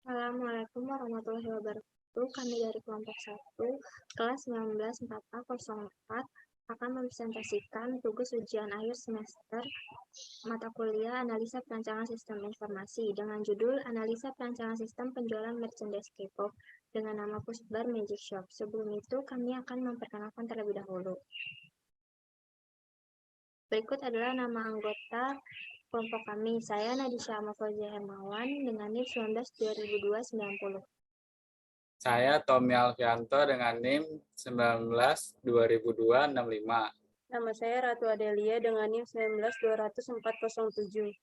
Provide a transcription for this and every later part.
Assalamualaikum warahmatullahi wabarakatuh. Kami dari kelompok 1, kelas 19 4A04 akan mempresentasikan tugas ujian akhir semester mata kuliah Analisa Perancangan Sistem Informasi dengan judul Analisa Perancangan Sistem Penjualan Merchandise K-pop dengan nama Pusbar Magic Shop. Sebelum itu, kami akan memperkenalkan terlebih dahulu. Berikut adalah nama anggota kelompok kami. Saya Nadisha Amafauzia Hermawan dengan NIM 19-2002-90. Saya Tommy Alfianto dengan NIM 19-2002-65. Nama saya Ratu Adelia dengan NIM 19-20407.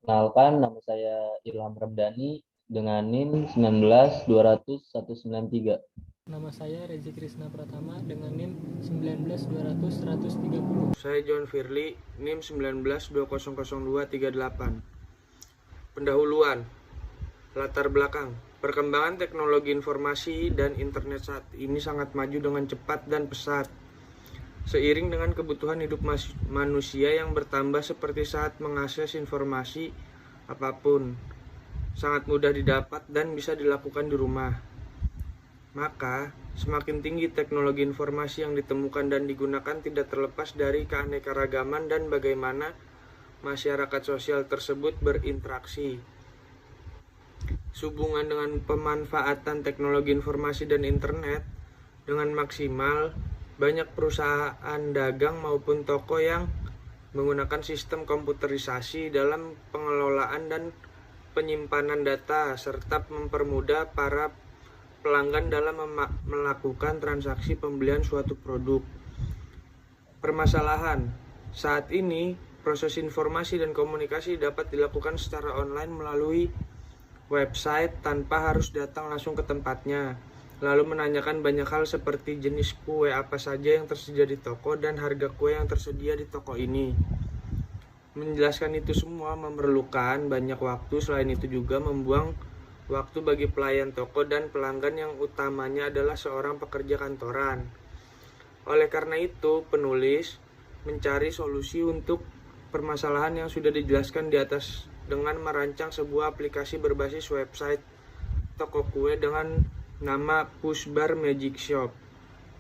Kenalkan, nama saya Ilham Ramdhani dengan NIM 19-200-193. Nama saya Rezi Krisna Pratama dengan NIM 19-200-130. Saya John Firly, NIM 19-200238. Pendahuluan. Latar belakang. Perkembangan teknologi informasi dan internet saat ini sangat maju dengan cepat dan pesat. Seiring dengan kebutuhan hidup manusia yang bertambah seperti saat mengakses informasi apapun, sangat mudah didapat dan bisa dilakukan di rumah. Maka, semakin tinggi teknologi informasi yang ditemukan dan digunakan tidak terlepas dari keanekaragaman dan bagaimana masyarakat sosial tersebut berinteraksi. Sehubungan dengan pemanfaatan teknologi informasi dan internet dengan maksimal, banyak perusahaan dagang maupun toko yang menggunakan sistem komputerisasi dalam pengelolaan dan penyimpanan data serta mempermudah para pelanggan dalam melakukan transaksi pembelian suatu produk. Permasalahan saat ini, proses informasi dan komunikasi dapat dilakukan secara online melalui website tanpa harus datang langsung ke tempatnya, lalu menanyakan banyak hal seperti jenis kue apa saja yang tersedia di toko dan harga kue yang tersedia di toko ini. Menjelaskan itu semua memerlukan banyak waktu, selain itu juga membuang waktu bagi pelayan toko dan pelanggan yang utamanya adalah seorang pekerja kantoran. Oleh karena itu, penulis mencari solusi untuk permasalahan yang sudah dijelaskan di atas dengan merancang sebuah aplikasi berbasis website toko kue dengan nama Pusbar Magic Shop,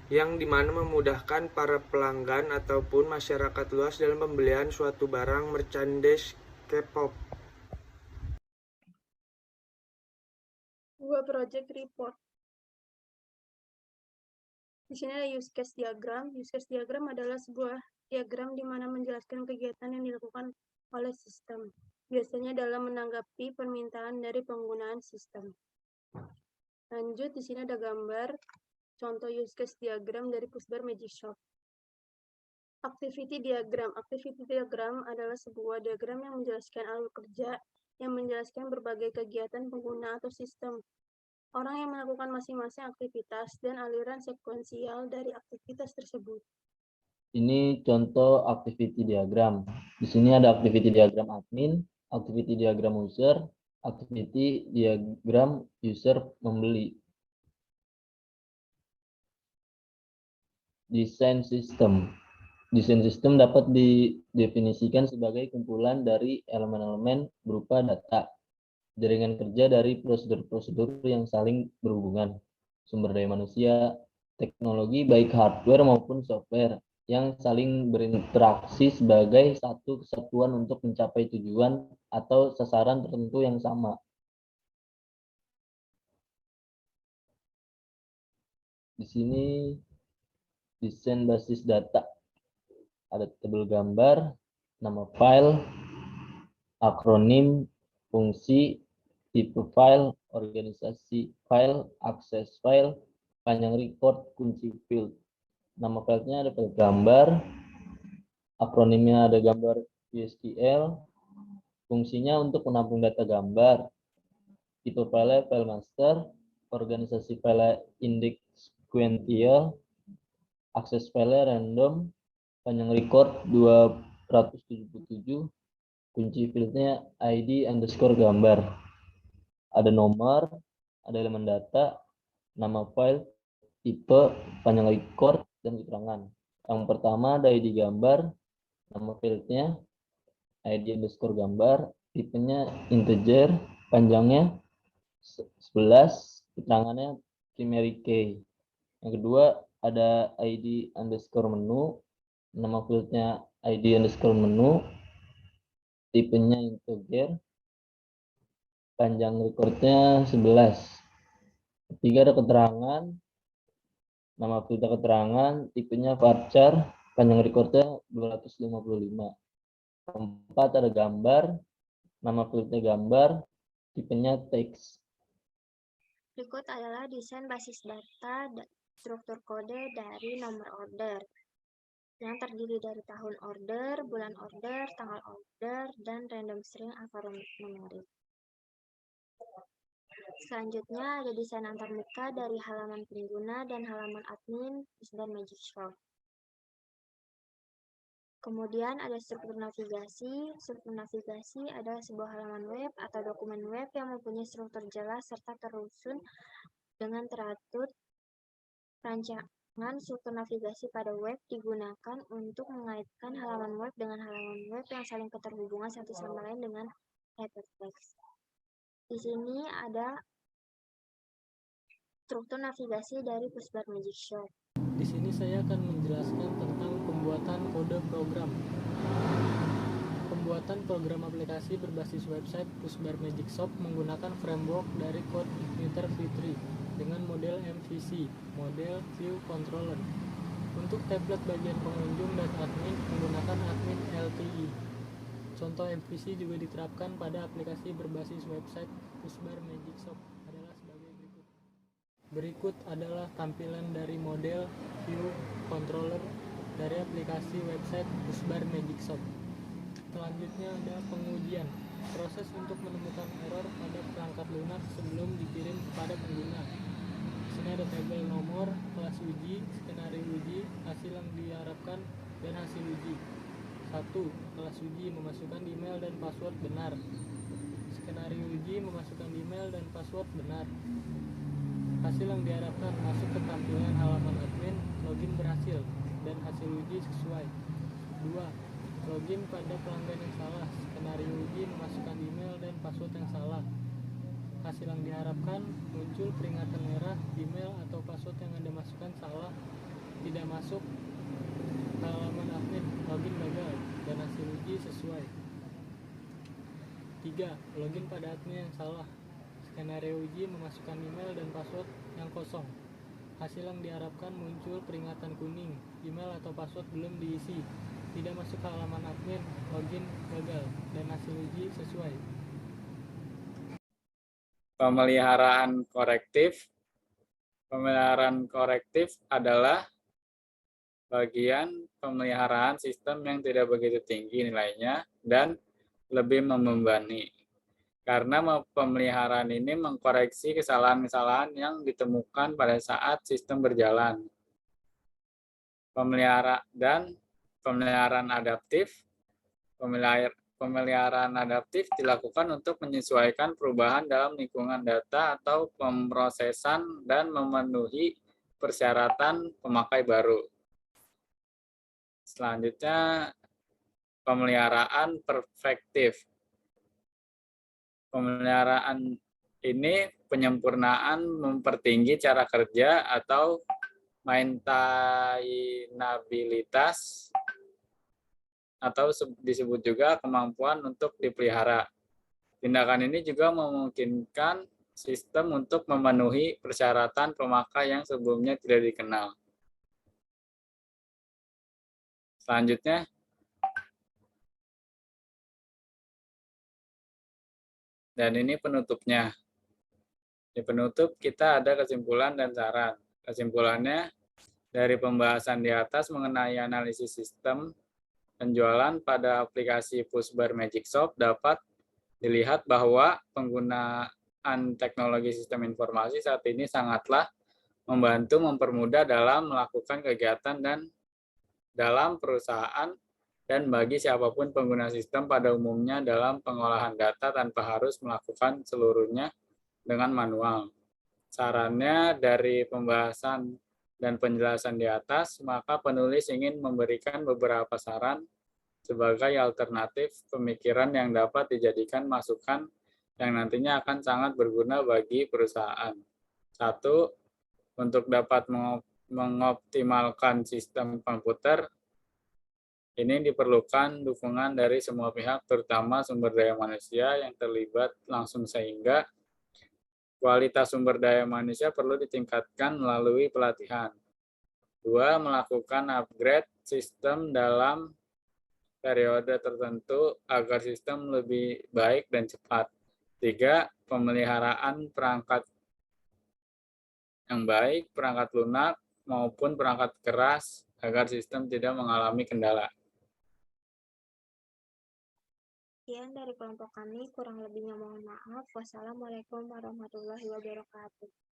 yang dimana memudahkan para pelanggan ataupun masyarakat luas dalam pembelian suatu barang merchandise K-pop. Dua project report. Di sini ada use case diagram. Use case diagram adalah sebuah diagram di mana menjelaskan kegiatan yang dilakukan oleh sistem, biasanya dalam menanggapi permintaan dari penggunaan sistem. Lanjut, di sini ada gambar contoh use case diagram dari Pusbar Magic Shop. Activity diagram. Activity diagram adalah sebuah diagram yang menjelaskan alur kerja yang menjelaskan berbagai kegiatan pengguna atau sistem. Orang yang melakukan masing-masing aktivitas dan aliran sekuensial dari aktivitas tersebut. Ini contoh activity diagram. Di sini ada activity diagram admin, activity diagram user, activity diagram user membeli. Desain sistem. Desain sistem dapat didefinisikan sebagai kumpulan dari elemen-elemen berupa data, jaringan kerja dari prosedur-prosedur yang saling berhubungan, sumber daya manusia, teknologi baik hardware maupun software yang saling berinteraksi sebagai satu kesatuan untuk mencapai tujuan atau sasaran tertentu yang sama. Di sini desain basis data. Ada tabel gambar, nama file, akronim, fungsi, tipe file, organisasi file, akses file, panjang record, kunci field. Nama filenya ada file gambar, akronimnya ada gambar USDL, fungsinya untuk menampung data gambar, tipe file file master, organisasi file index sequential, akses file random, panjang record 277, kunci fieldnya ID underscore gambar. Ada nomor, ada elemen data, nama file, tipe, panjang record, dan keterangan. Yang pertama ada ID gambar, nama fieldnya ID underscore gambar, tipenya integer, panjangnya 11 keterangannya primary key. Yang kedua ada ID underscore menu, nama fieldnya ID underscore menu, tipenya integer, panjang recordnya 11. Ketiga ada keterangan, nama fieldnya keterangan, tipenya varchar, panjang recordnya 255. Keempat ada gambar, nama fieldnya gambar, tipenya teks. Berikut adalah desain basis data struktur kode dari nomor order yang terdiri dari tahun order, bulan order, tanggal order, dan random string alphanumeric. Selanjutnya ada desain antarmuka dari halaman pengguna dan halaman admin Pusbar Magic Shop. Kemudian ada struktur navigasi. Struktur navigasi adalah sebuah halaman web atau dokumen web yang mempunyai struktur jelas serta tersusun dengan teratur. Rancangan struktur navigasi pada web digunakan untuk mengaitkan halaman web dengan halaman web yang saling keterhubungan satu sama lain dengan hypertext. Di sini ada struktur navigasi dari Pusbar Magic Shop. Di sini saya akan menjelaskan tentang pembuatan kode program. Pembuatan program aplikasi berbasis website Pusbar Magic Shop menggunakan framework dari Code Igniter V3 dengan model MVC, model View Controller. Untuk template bagian pengunjung dan admin menggunakan admin LTI. Contoh MVC juga diterapkan pada aplikasi berbasis website Pusbar Magic Shop adalah sebagai berikut. Berikut adalah tampilan dari model View Controller dari aplikasi website Pusbar Magic Shop. Selanjutnya ada pengujian. Proses untuk menemukan error pada perangkat lunak sebelum dikirim kepada pengguna. Di sini ada tabel nomor, kelas uji, skenario uji, hasil yang diharapkan, dan hasil uji. 1. Kelas uji memasukkan email dan password benar. Skenario uji memasukkan email dan password benar. Hasil yang diharapkan masuk ke tampilan halaman admin, login berhasil, dan hasil uji sesuai. 2. Login pada pelanggan yang salah. Skenario uji memasukkan email dan password yang salah. Hasil yang diharapkan muncul peringatan merah, email atau password yang Anda masukkan salah, tidak masuk ke halaman admin, login gagal, dan hasil uji sesuai. 3. Login pada admin yang salah. Skenario uji memasukkan email dan password yang kosong. Hasil yang diharapkan muncul peringatan kuning, email atau password belum diisi, tidak masuk ke halaman admin, login gagal, dan hasil uji sesuai. Pemeliharaan korektif. Pemeliharaan korektif adalah bagian pemeliharaan sistem yang tidak begitu tinggi nilainya dan lebih membebani. Karena pemeliharaan ini mengkoreksi kesalahan-kesalahan yang ditemukan pada saat sistem berjalan. Pemeliharaan adaptif. Pemeliharaan adaptif dilakukan untuk menyesuaikan perubahan dalam lingkungan data atau pemrosesan dan memenuhi persyaratan pemakai baru. Selanjutnya, pemeliharaan perfektif. Pemeliharaan ini penyempurnaan mempertinggi cara kerja atau maintainabilitas atau disebut juga kemampuan untuk dipelihara. Tindakan ini juga memungkinkan sistem untuk memenuhi persyaratan pemakai yang sebelumnya tidak dikenal. Selanjutnya, dan ini penutupnya. Di penutup kita ada kesimpulan dan saran. Kesimpulannya, dari pembahasan di atas mengenai analisis sistem penjualan pada aplikasi Pusbar Magic Shop dapat dilihat bahwa penggunaan teknologi sistem informasi saat ini sangatlah membantu mempermudah dalam melakukan kegiatan dan dalam perusahaan dan bagi siapapun pengguna sistem pada umumnya dalam pengolahan data tanpa harus melakukan seluruhnya dengan manual. Sarannya dari pembahasan dan penjelasan di atas, maka penulis ingin memberikan beberapa saran sebagai alternatif pemikiran yang dapat dijadikan masukan yang nantinya akan sangat berguna bagi perusahaan. Satu, untuk dapat mengoptimalkan sistem komputer, ini diperlukan dukungan dari semua pihak, terutama sumber daya manusia yang terlibat langsung, sehingga kualitas sumber daya manusia perlu ditingkatkan melalui pelatihan. Dua, melakukan upgrade sistem dalam periode tertentu agar sistem lebih baik dan cepat. Tiga, pemeliharaan perangkat yang baik, perangkat lunak maupun perangkat keras agar sistem tidak mengalami kendala. Sekian dari kelompok kami, kurang lebihnya mohon maaf. Wassalamualaikum warahmatullahi wabarakatuh.